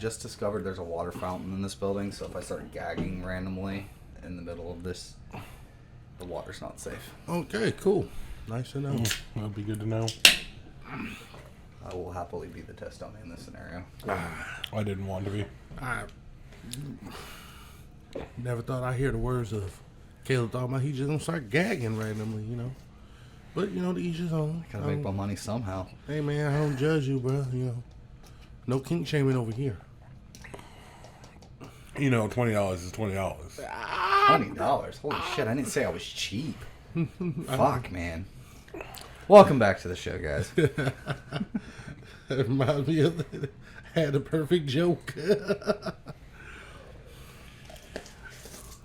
just discovered there's a water fountain in this building, so if I start gagging randomly in the middle of this, the water's not safe. Okay, cool. Nice to know. That'll be good to know. I will happily be the test dummy in this scenario. I didn't want to be. I never thought I'd hear the words of Caleb talking about he just gonna start gagging randomly, you know. But, you know, to each his own. Gotta make my money somehow. Hey, man, I don't judge you, bro. You know, no kink shaming over here. You know, $20 is $20. $20? Holy shit, I didn't say I was cheap. Fuck, man. Welcome back to the show, guys. It reminds me of had a perfect joke.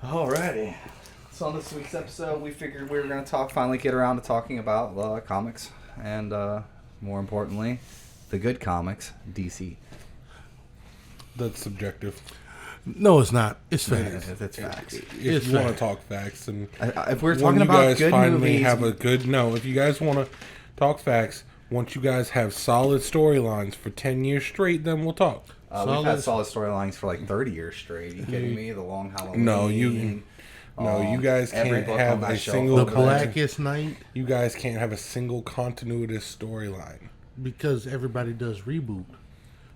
Alrighty. So on this week's episode, we figured we were going to finally get around to talking about comics. And more importantly, the good comics, DC. That's subjective. No, it's not. It's facts. It's facts. If you want to talk facts, and If we're talking about good movies, if you guys want to talk facts, once you guys have solid storylines for 10 years straight, then we'll talk. we've had solid storylines for like 30 years straight. You kidding me? The Long Halloween. You guys can't have a single. The Blackest Night. You guys can't have a single continuous storyline Because everybody does reboot.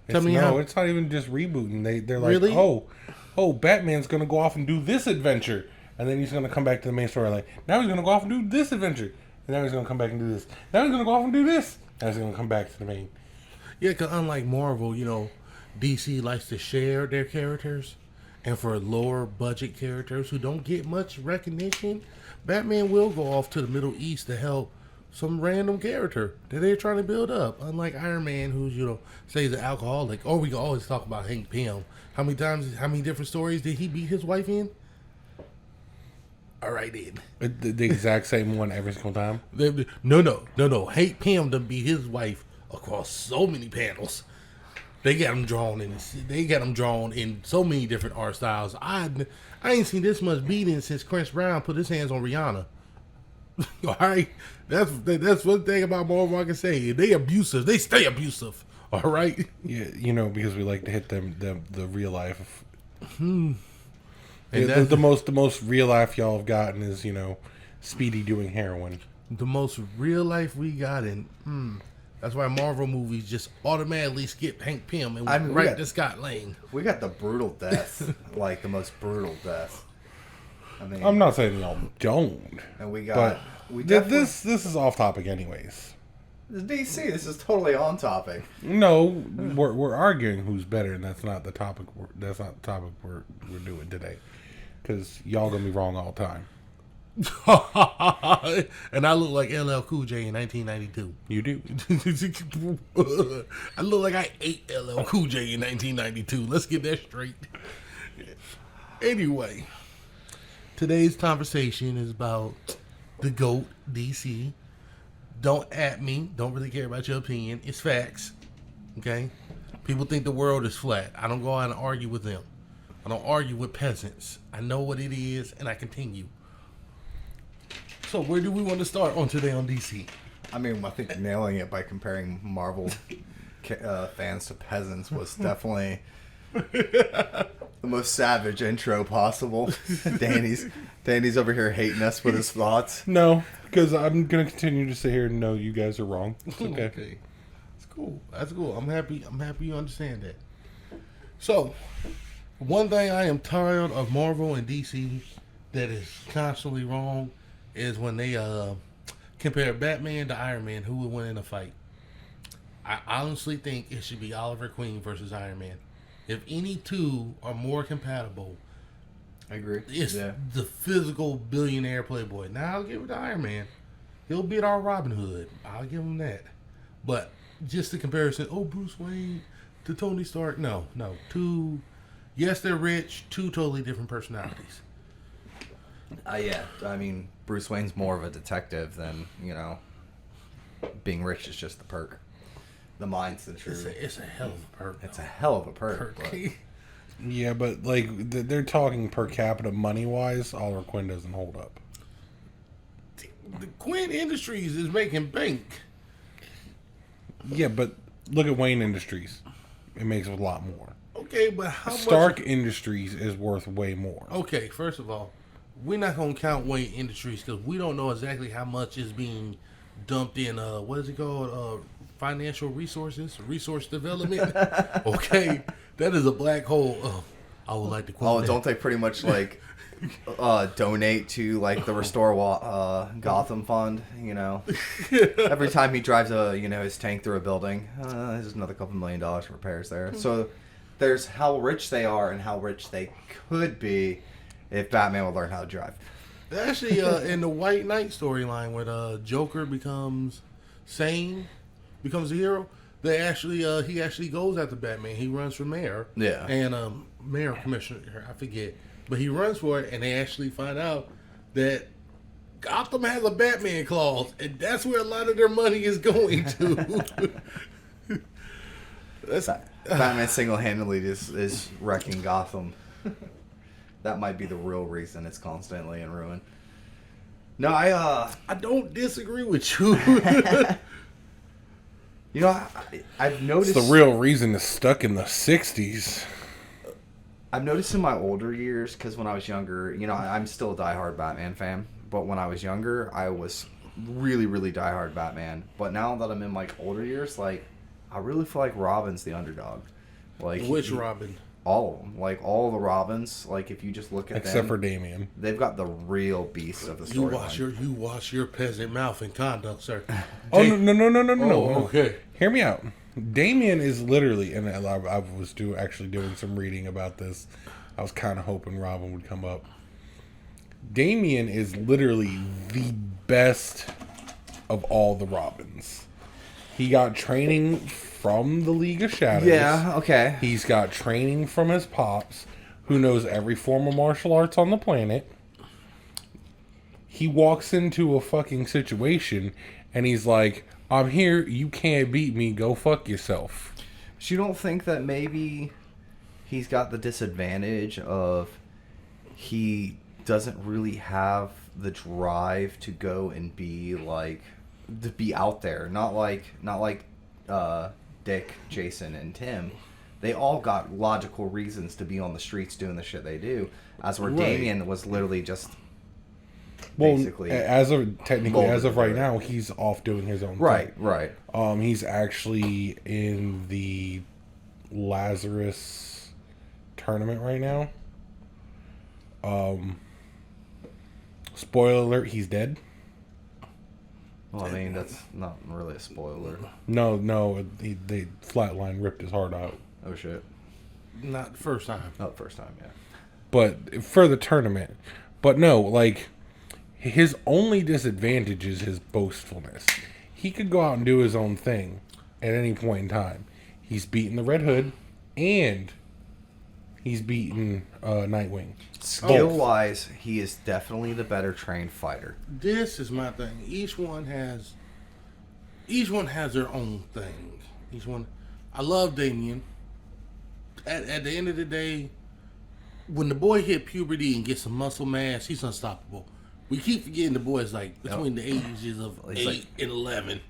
It's not even just rebooting. They're like, Really? oh, Batman's gonna go off and do this adventure, and then he's gonna come back to the main story. Like, now he's gonna go off and do this adventure, and now he's gonna come back and do this. Now he's gonna go off and do this. Now he's gonna come back to the main. Yeah, because unlike Marvel, you know, DC likes to share their characters, and for lower budget characters who don't get much recognition, Batman will go off to the Middle East to help some random character that they're trying to build up. Unlike Iron Man, who's, you know, say he's an alcoholic. Or we can always talk about Hank Pym. How many different stories did he beat his wife in? All right, then. The exact same one every single time? No. Hank Pym done beat his wife across so many panels. They got him drawn in so many different art styles. I ain't seen this much beating since Chris Brown put his hands on Rihanna. All right, that's one thing about Marvel I can say. They abusive. They stay abusive. All right. Yeah, you know, because we like to hit the real life. And The most real life y'all have gotten is, you know, Speedy doing heroin. The most real life we got in. That's why Marvel movies just automatically skip Hank Pym and right to Scott Lang. We got the brutal death, like the most brutal death. I mean, I'm not saying y'all don't. And we got this is off topic anyways. This is DC. This is totally on topic. No, we're arguing who's better, and that's not the topic. That's not the topic we're doing today, because y'all gonna be wrong all the time. And I look like LL Cool J in 1992. You do. I look like I ate LL Cool J in 1992. Let's get that straight. Anyway, today's conversation is about the GOAT, DC. Don't at me. Don't really care about your opinion. It's facts. Okay? People think the world is flat. I don't go out and argue with them. I don't argue with peasants. I know what it is, and I continue. So where do we want to start on today on DC? I mean, I think nailing it by comparing Marvel fans to peasants was definitely the most savage intro possible. Danny's over here hating us with his thoughts. No, because I'm gonna continue to sit here and know you guys are wrong. It's okay. Okay. It's cool. That's cool. I'm happy you understand that. So, one thing I am tired of Marvel and DC that is constantly wrong is when they compare Batman to Iron Man, who would win in a fight. I honestly think it should be Oliver Queen versus Iron Man. If any two are more compatible, I agree. it's the physical billionaire playboy. Now I'll give it to Iron Man. He'll beat our Robin Hood. I'll give him that. But just the comparison, Bruce Wayne to Tony Stark. No. Yes, they're rich. Two totally different personalities. Yeah. I mean, Bruce Wayne's more of a detective than, you know, being rich is just the perk. The mind's the truth. It's a hell of a perk. It's a hell of a perk. Yeah, but like they're talking per capita money wise, Oliver Queen doesn't hold up. The Quinn Industries is making bank. Yeah, but look at Wayne Industries. It makes a lot more. Okay, but how Stark much? Industries is worth way more. Okay, first of all, we're not gonna count Wayne Industries because we don't know exactly how much is being dumped in. What is it called? Financial resources, resource development. Okay, that is a black hole. I would like to quote. Oh, that. don't they pretty much like donate to like the Restore Gotham Fund? You know, every time he drives his tank through a building, there's another couple $1 million for repairs there. So there's how rich they are and how rich they could be if Batman would learn how to drive. Actually, in the White Knight storyline, where Joker becomes sane, becomes a hero, they actually he actually goes after Batman. He runs for mayor. Yeah. And mayor or commissioner, I forget, but he runs for it, and they actually find out that Gotham has a Batman clause, and that's where a lot of their money is going to. That's Batman single-handedly is wrecking Gotham. That might be the real reason it's constantly in ruin. No, I don't disagree with you. You know, I've noticed... It's the real reason it's stuck in the 60s. I've noticed in my older years, because when I was younger, I'm still a diehard Batman fan, but when I was younger, I was really, really diehard Batman. But now that I'm in, like, older years, like, I really feel like Robin's the underdog. Like, Which Robin? All of them. Like, all the Robins, like, if you just look at Except for Damian. they've got the real beast of the story. You wash your peasant mouth and conduct, sir. Oh, no. Okay. Hear me out. Damian is literally, and I was actually doing some reading about this. I was kind of hoping Robin would come up. Damian is literally the best of all the Robins. He got training from the League of Shadows. Yeah, okay. He's got training from his pops, who knows every form of martial arts on the planet. He walks into a fucking situation, and he's like, I'm here, you can't beat me, go fuck yourself. But you don't think that maybe he's got the disadvantage of he doesn't really have the drive to go and be like, to be out there, not like Dick, Jason, and Tim. They all got logical reasons to be on the streets doing the shit they do, as where Right. Damian was literally just Well, basically as of molded right to it. now, he's off doing his own right, thing. right. He's actually in the Lazarus tournament right now. Spoiler alert, he's dead. Well, I mean, that's not really a spoiler. No, they flatline ripped his heart out. Oh shit! Not the first time. Not the first time, yeah. But for the tournament. But no, like, his only disadvantage is his boastfulness. He could go out and do his own thing at any point in time. He's beaten the Red Hood, and he's beaten Nightwing. Skill-wise, he is definitely the better trained fighter. This is my thing. Each one has their own thing. Each one. I love Damian. At the end of the day, when the boy hit puberty and gets some muscle mass, he's unstoppable. We keep forgetting the boy's like between the ages of He's 8 and 11.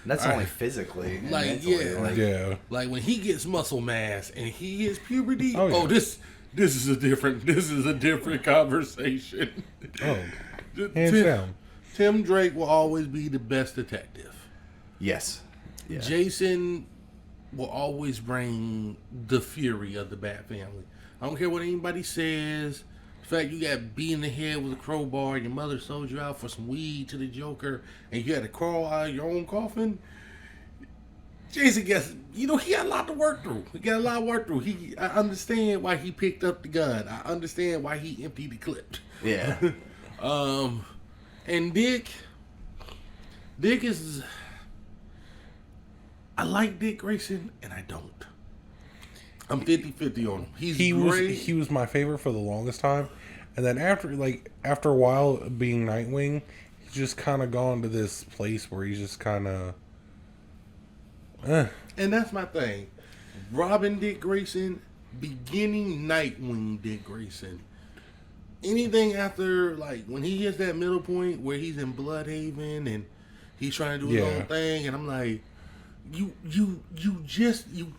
That's only physically. And Like, mentally, yeah. like, Yeah. Like when he gets muscle mass and he hits puberty, Oh, yeah. this is a different conversation. Oh, hands down. Tim Drake will always be the best detective. Yes. Yeah. Jason will always bring the fury of the Bat family. I don't care what anybody says. The fact you got beat in the head with a crowbar, your mother sold you out for some weed to the Joker, and you had to crawl out of your own coffin. Jason gets, he got a lot to work through. I understand why he picked up the gun. I understand why he emptied the clip. Yeah. And Dick is, I like Dick Grayson, and I don't. I'm 50-50 on him. He was my favorite for the longest time, and then after a while being Nightwing, he's just kind of gone to this place where he's just kind of. And that's my thing. Robin Dick Grayson, beginning Nightwing Dick Grayson. Anything after, like, when he hits that middle point where he's in Bloodhaven and he's trying to do his own thing, and I'm like, you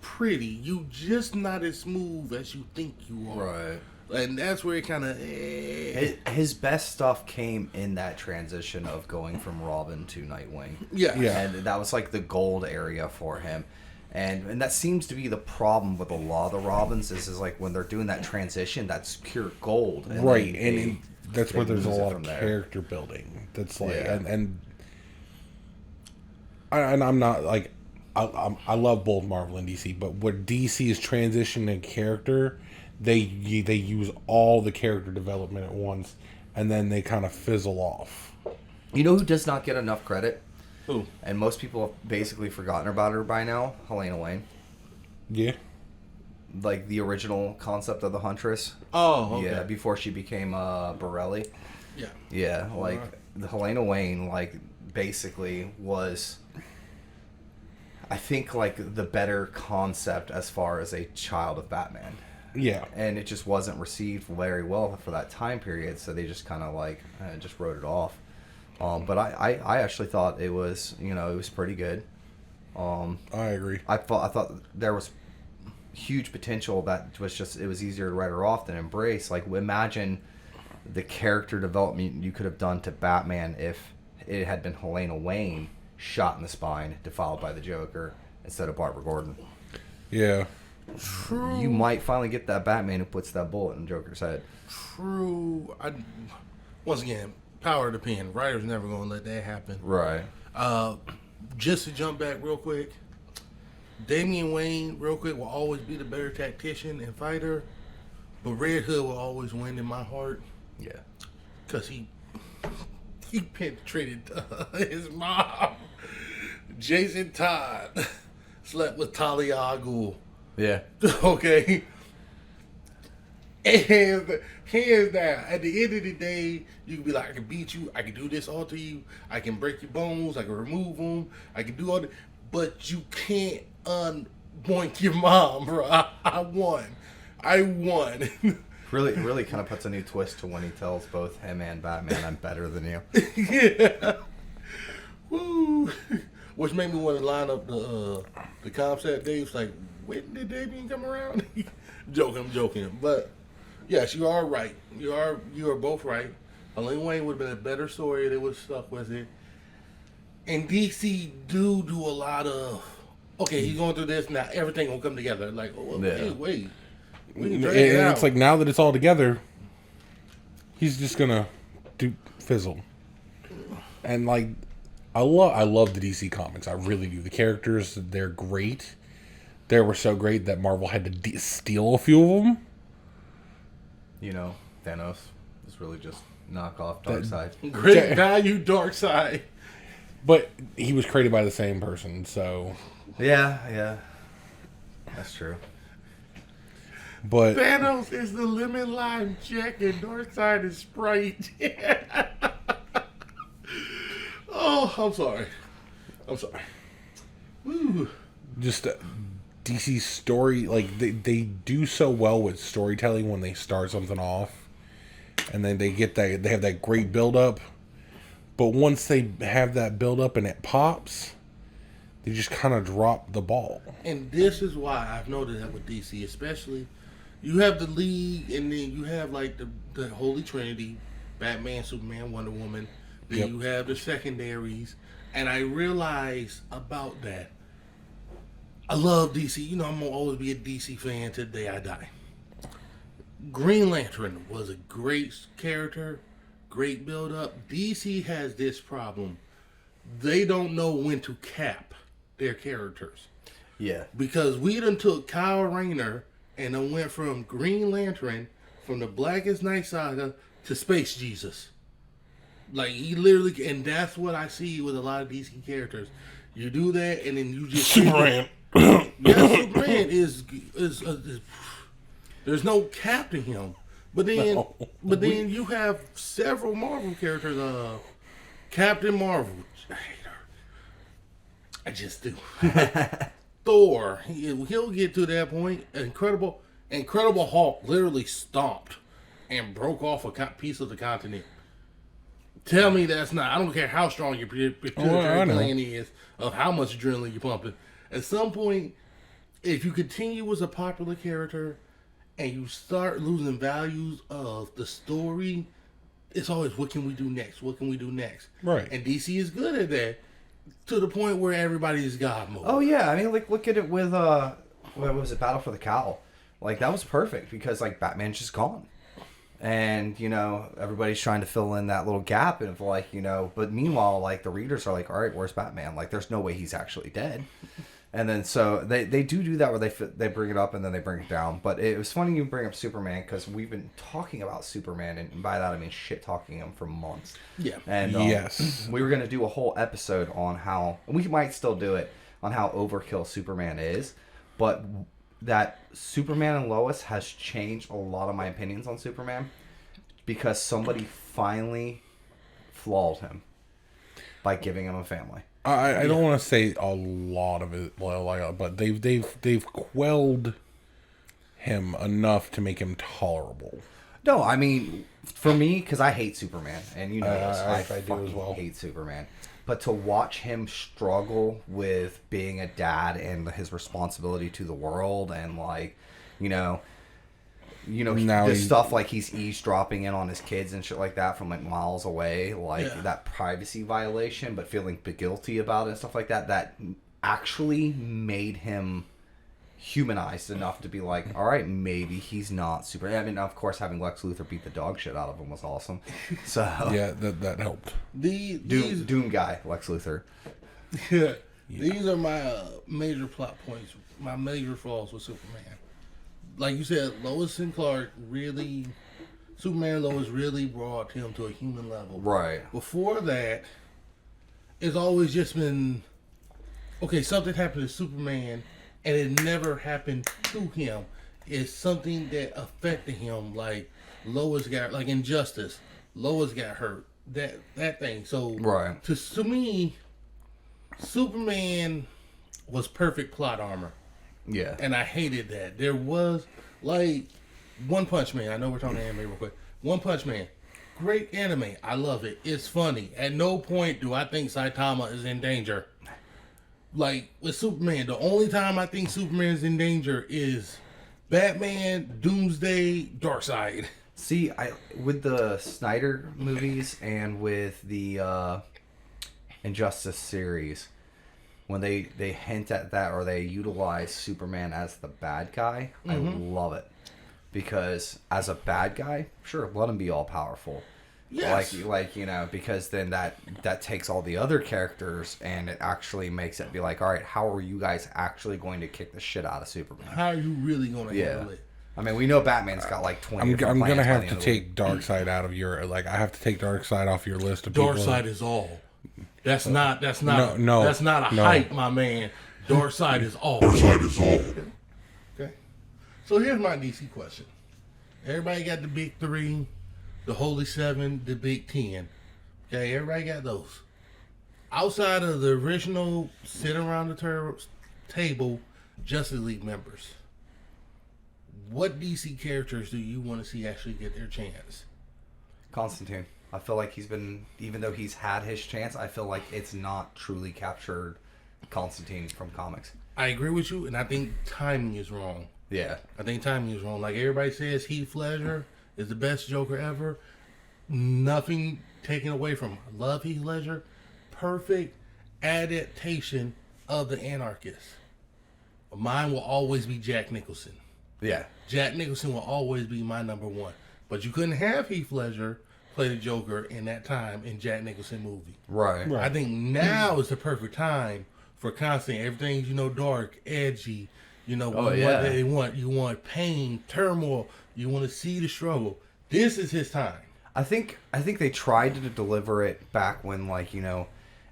pretty. You just not as smooth as you think you are. Right. And that's where it kind of... His best stuff came in that transition of going from Robin to Nightwing. Yeah. And that was like the gold area for him. And that seems to be the problem with a lot of the Robins is like when they're doing that transition, that's pure gold. And Right. That's they where there's a lose it lot from of there. character building. That's like, Yeah. and I'm not like, I love both Marvel and DC, but where DC is transitioning character, they use all the character development at once, and then they kind of fizzle off. You know who does not get enough credit? Who? And most people have basically forgotten about her by now? Helena Wayne. Yeah. Like the original concept of the Huntress. Oh, okay. Yeah, before she became Borelli. Yeah. Yeah, like the Helena Wayne, like basically was, I think, like the better concept as far as a child of Batman. Yeah. And it just wasn't received very well for that time period, so they just kind of like just wrote it off. But I actually thought it was, it was pretty good. I agree. I thought there was huge potential that was just, it was easier to write her off than embrace. Like, imagine the character development you could have done to Batman if it had been Helena Wayne shot in the spine, defiled by the Joker, instead of Barbara Gordon. Yeah. True. You might finally get that Batman who puts that bullet in Joker's head. True. Once again, power of the pen. Writer's never going to let that happen. Right. Just to jump back real quick, Damian Wayne, real quick, will always be the better tactician and fighter, but Red Hood will always win in my heart. Yeah. Because he penetrated his mom. Jason Todd slept with Talia al Ghul. Yeah. Okay. Hands down. At the end of the day, you can be like, I can beat you. I can do this all to you. I can break your bones. I can remove them. I can do all that. But you can't unboink your mom, bro. I won. Really kind of puts a new twist to when he tells both him and Batman, I'm better than you. Yeah. Woo. Which made me want to line up the concept. Dave's like, when did Damien come around? I'm joking. But yes, you are right. You are both right. Helena Wayne would have been a better story. They would have stuck with it. And DC do a lot of, okay, he's going through this, now everything gonna come together. Like, oh, wait. We can drag it out. It's like, now that it's all together, he's just gonna fizzle. And like, I love the DC comics. I really do. The characters, they're great. They were so great that Marvel had to steal a few of them. Thanos was really just knockoff Darkseid. Great value Darkseid. But he was created by the same person, so... Yeah. That's true. But Thanos is the lemon lime Jack and Darkseid is Sprite. Oh, I'm sorry. Woo. just DC's story, like they do so well with storytelling when they start something off, and then they have that great build up. But once they have that build up and it pops, they just kind of drop the ball. And this is why I've noticed that with DC, especially, you have the League, and then you have like the Holy Trinity, Batman, Superman, Wonder Woman. Then Yep. you have the secondaries, and I realize about that. I love DC. You know, I'm gonna always be a DC fan till the day I die. Green Lantern was a great character, great build up. DC has this problem. They don't know when to cap their characters. Yeah. Because we done took Kyle Rayner and then went from Green Lantern, from the Blackest Night saga, to Space Jesus. Like, he literally, and that's what I see with a lot of DC characters. You do that, and then you just... Superman. Yeah, Superman is there's no cap to him. But then you have several Marvel characters. Captain Marvel, I hate her. I just do. Thor, he'll get to that point. Incredible Hulk literally stomped and broke off a piece of the continent. Tell me that's not. I don't care how strong your pituitary gland is, of how much adrenaline you're pumping. At some point, if you continue as a popular character and you start losing values of the story, it's always, what can we do next? What can we do next? Right. And DC is good at that to the point where everybody is God mode. Oh yeah, I mean, like look at it with what was it, Battle for the Cowl? Like that was perfect because like Batman's just gone, and you know everybody's trying to fill in that little gap of like you know, but meanwhile like the readers are like, all right, where's Batman? Like there's no way he's actually dead. And then so they do that where they bring it up and then they bring it down. But it was funny you bring up Superman because we've been talking about Superman, and by that I mean shit talking him for months. Yeah. And Yes. we were gonna do a whole episode on how, we might still do it, on how overkill Superman is, but that Superman and Lois has changed a lot of my opinions on Superman because somebody finally flawed him by giving him a family. I don't want to say a lot of it, but they've quelled him enough to make him tolerable. No, I mean, for me, because I hate Superman, and you know this, I do fucking as well. hate Superman. But to watch him struggle with being a dad and his responsibility to the world, and like, you know, Now the he- stuff like he's eavesdropping in on his kids and shit like that from like miles away, like Yeah. that privacy violation, but feeling guilty about it and stuff like that, that actually made him humanized enough to be like, all right, maybe he's not super. I mean, of course, having Lex Luthor beat the dog shit out of him was awesome. So Yeah, that helped. Doom guy, Lex Luthor. These are my major plot points, my major flaws with Superman. Like you said, Lois and Clark really, Superman and Lois really brought him to a human level. Right. Before that, it's always just been, okay, something happened to Superman and it never happened to him. It's something that affected him, like Lois got, like Injustice, Lois got hurt, that thing. So Right. to me, Superman was perfect plot armor. Yeah. And I hated that. There was, like, One Punch Man. I know we're talking anime real quick. One Punch Man. Great anime. I love it. It's funny. At no point do I think Saitama is in danger. Like, with Superman, the only time I think Superman is in danger is Batman, Doomsday, Darkseid. See, with the Snyder movies and with the Injustice series, when they hint at that or they utilize Superman as the bad guy, I love it. Because as a bad guy, sure, let him be all powerful. Yes. Like you know, because then that takes all the other characters and it actually makes it be like, all right, how are you guys actually going to kick the shit out of Superman? How are you really going to Yeah. handle it? I mean, we know Batman's got like 20 I'm different gonna plans by have the to end of the take Darkseid out of your I have to take Darkseid off your list of people. Darkseid is all. That's not that's not a no. hype, my man. Darkseid is all. Okay. So here's my DC question. Everybody got the big three, the Holy Seven, the Big Ten. Okay, everybody got those. Outside of the original sit around the table Justice League members, what DC characters do you want to see actually get their chance? Constantine. I feel like he's been, even though he's had his chance, I feel like it's not truly captured Constantine from comics. I agree with you, and I think timing is wrong. Yeah. I think timing is wrong. Like everybody says, Heath Ledger is the best Joker ever. Nothing taken away from him. I love Heath Ledger. Perfect adaptation of the Anarchist. Mine will always be Jack Nicholson. Yeah. Jack Nicholson will always be my number one. But you couldn't have Heath Ledger play the Joker in that time in Jack Nicholson movie. Right. I think now is the perfect time for Constantine. Everything's, dark, edgy. What they want. You want pain, turmoil. You want to see the struggle. This is his time. I think they tried to deliver it back when,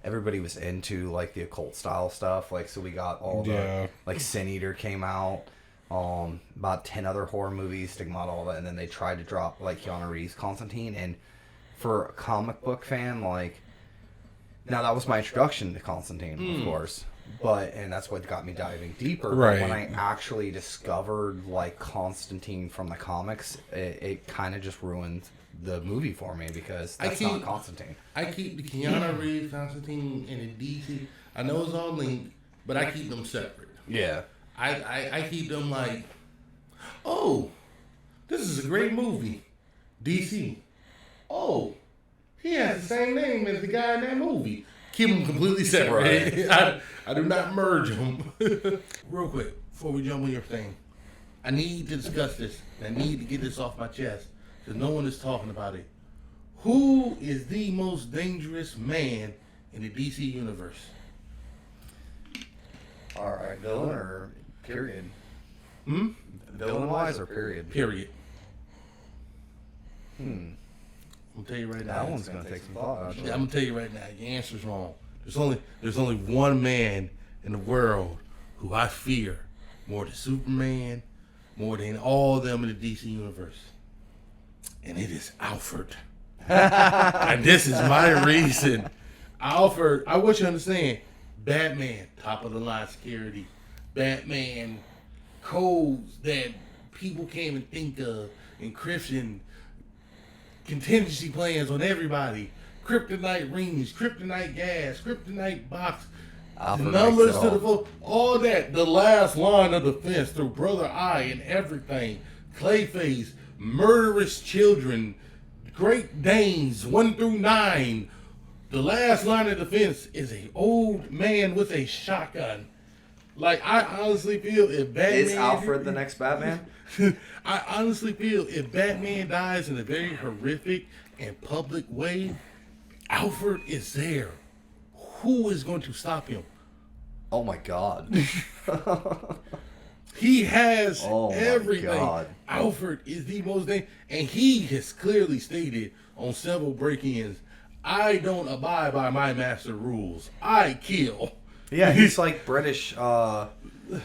everybody was into, the occult style stuff. So we got all the, Sin Eater came out. About 10 other horror movies, Stigmata, all that. And then they tried to drop, Keanu Reeves' Constantine. And for a comic book fan, now that was my introduction to Constantine, of course. And that's what got me diving deeper. Right. But when I actually discovered Constantine from the comics, it kind of just ruined the movie for me because that's not Constantine. I keep the Keanu Reeves Constantine and the DC. I know it's all linked, but I keep them separate. Yeah. I keep them like, oh, this is a great movie. DC. Oh, he has the same name as the guy in that movie. Keep them completely separate. I do not merge them. Real quick, before we jump on your thing, I need to discuss this. I need to get this off my chest because no one is talking about it. Who is the most dangerous man in the DC universe? All right, villain or period? Hmm? Villain-wise or period? Period. I'm gonna tell you right now. That one's gonna take some thought. Yeah, I'm gonna tell you right now. Your answer's wrong. There's only one man in the world who I fear more than Superman, more than all of them in the DC universe, and it is Alfred. And this is my reason. Alfred, I want you to understand. Batman, top of the line security. Batman, codes that people can't even think of. Encryption, contingency plans on everybody. Kryptonite rings, kryptonite gas, kryptonite box. Alfred The numbers makes it to the all. vote, all that. The last line of defense through Brother Eye and everything. Clayface, murderous children, Great Danes 1 through 9. The last line of defense is a old man with a shotgun. Like, I honestly feel if Batman... Is Alfred the next Batman? I honestly feel if Batman dies in a very horrific and public way, Alfred is there. Who is going to stop him? Oh my God. He has Oh my everything. God. Alfred is the most dangerous. And he has clearly stated on several break-ins, I don't abide by my master rules. I kill. Yeah, he's like British.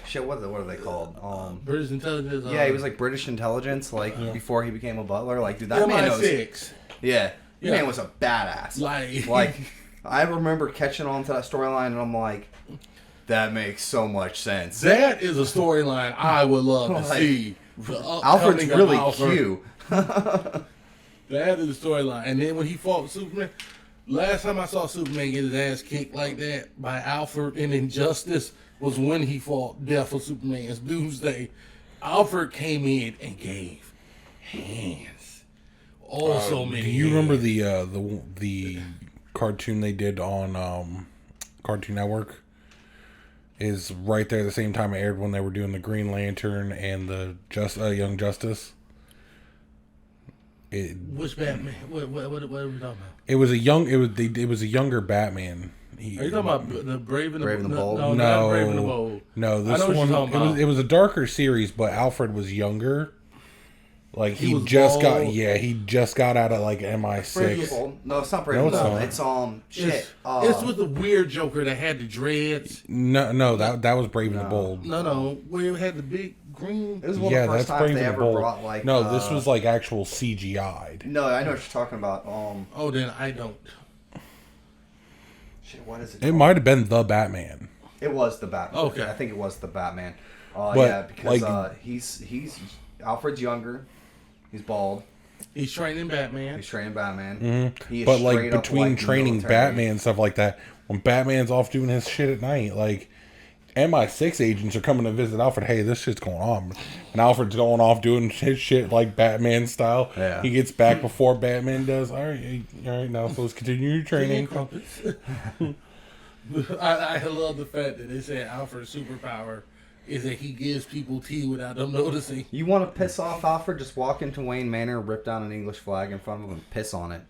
Shit, what are they called? British intelligence. Yeah, he was like British intelligence, like before he became a butler. Like, dude, that man knows. MI6. Yeah, that Yeah. man was a badass. Like I remember catching on to that storyline, and I'm like, that makes so much sense. that is a storyline I would love to Like, see. Alfred's really Alfred. cute. That is the storyline. And then when he fought Superman, last time I saw Superman get his ass kicked like that by Alfred in Injustice was when he fought Death of Superman's Doomsday. Alfred came in and gave hands. Oh, so many. Do you remember hands. the cartoon they did on Cartoon Network? Is right there at the same time it aired when they were doing the Green Lantern and the Young Justice. Which Batman? What are we talking about? It was a younger Batman. Are you talking about the Brave and the, Brave and the Bold? No, not Brave and the Bold. No, this I know what one you're talking about. it was a darker series, but Alfred was younger. Like He he was just bald. he just got out of like Brave and the MI6. Bold. No, it's not Brave No, and the it's Bold. not. It's shit. It's with the weird Joker that had the dreads. No, that was Brave and the Bold. No, where it had the big green. It was one Yeah, of the first that's times Brave they and the ever Bold. brought like. No, this was like actual CGI'd. No, I know what you're talking about. Oh, then I don't. Shit, what is it? It called? might have been the Batman. It was the Batman. Okay. I think it was the Batman. But, Yeah, because like- he's Alfred's younger. He's bald. He's training Batman. He's training Batman. He is But like straight up, between like, training military. Batman and stuff like that, when Batman's off doing his shit at night, like MI6 agents are coming to visit Alfred. Hey, this shit's going on, and Alfred's going off doing his shit like Batman style. Yeah. He gets back before Batman does. All right, now so let's continue your training. I love the fact that they said Alfred's superpower is that he gives people tea without them noticing. You want to piss off Alfred? Just walk into Wayne Manor, rip down an English flag in front of him, and piss on it.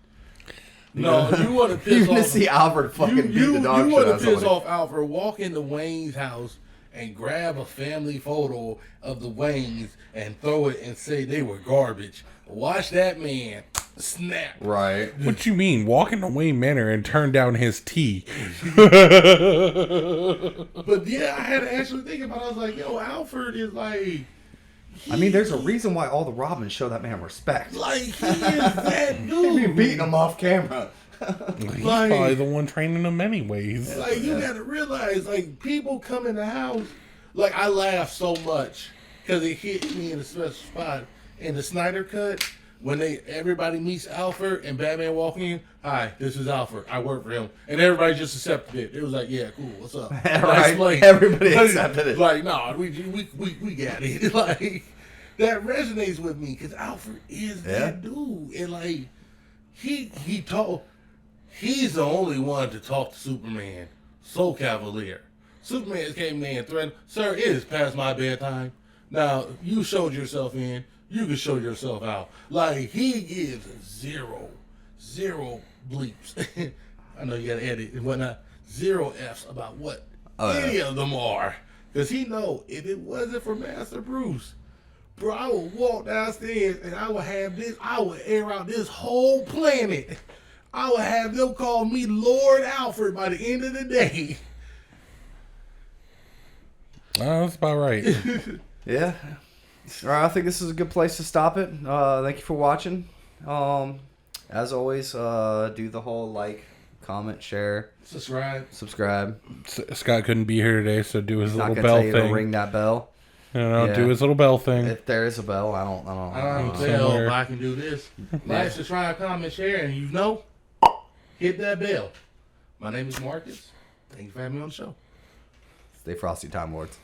No, you want to You piss want to off. see Alfred fucking beat the dog you shit want out to of piss somebody. off Alfred, walk into Wayne's house and grab a family photo of the Waynes and throw it and say they were garbage. Watch that man snap. Right. What you mean? Walk into Wayne Manor and turn down his tea? But yeah, I had to actually think about it. I was like, yo, Alfred is like... I mean, there's a reason why all the Robins show that man respect. Like, he is that They be dude. beating him off camera. He's Like- probably the one training him anyways. Like, you gotta realize, like, people come in the house. Like, I laughed so much because it hit me in a special spot in the Snyder cut when everybody meets Alfred and Batman walk in, hi, this is Alfred. I work for him, and everybody just accepted it. It was like, yeah, cool. What's up? Right. Like, Everybody accepted it. Like, no, we got it. Like that resonates with me because Alfred is that dude, and like he's the only one to talk to Superman so cavalier. Superman came in and threatened, sir, it is past my bedtime. Now, you showed yourself in, you can show yourself out. Like, he gives zero bleeps. I know you gotta edit and whatnot. 0 F's about what any of them are. Because he know if it wasn't for Master Bruce, bro, I would walk downstairs and I would air out this whole planet. I would have them call me Lord Alfred by the end of the day. That's about right. Yeah. All right, I think this is a good place to stop it. Thank you for watching. As always, do the whole like, comment, share, Subscribe. Scott couldn't be here today, so do his Not little gonna bell tell you to thing. ring that bell. Yeah. Do his little bell thing. If there is a bell, I don't I don't Somewhere. tell, but I can do this. Like, subscribe, comment, share, and hit that bell. My name is Marcus. Thank you for having me on the show. Stay frosty, Time Lords.